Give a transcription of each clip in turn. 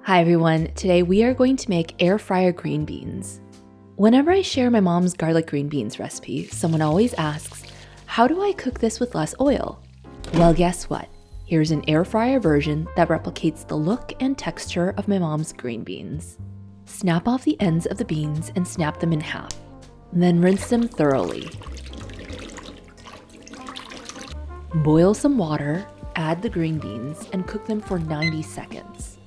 Hi everyone, today we are going to make air fryer green beans. Whenever I share my mom's garlic green beans recipe, someone always asks, how do I cook this with less oil? Well, guess what? Here's an air fryer version that replicates the look and texture of my mom's green beans. Snap off the ends of the beans and snap them in half. Then rinse them thoroughly. Boil some water, add the green beans, and cook them for 90 seconds.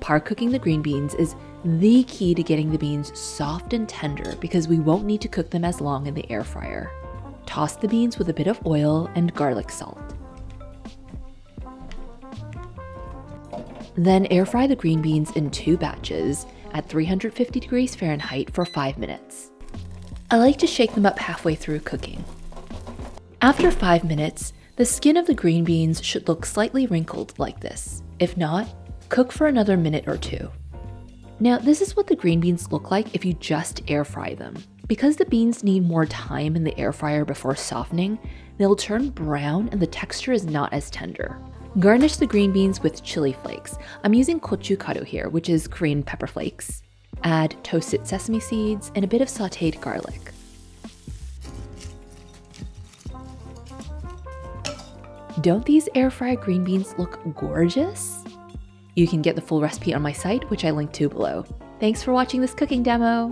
Par cooking the green beans is the key to getting the beans soft and tender because we won't need to cook them as long in the air fryer. Toss the beans with a bit of oil and garlic salt. Then air fry the green beans in 2 batches at 350 degrees Fahrenheit for 5 minutes. I like to shake them up halfway through cooking. After 5 minutes, the skin of the green beans should look slightly wrinkled like this. If not, cook for another minute or 2. Now, this is what the green beans look like if you just air fry them. Because the beans need more time in the air fryer before softening, they'll turn brown and the texture is not as tender. Garnish the green beans with chili flakes. I'm using gochugaru here, which is Korean pepper flakes. Add toasted sesame seeds and a bit of sauteed garlic. Don't these air fried green beans look gorgeous? You can get the full recipe on my site, which I linked to below. Thanks for watching this cooking demo.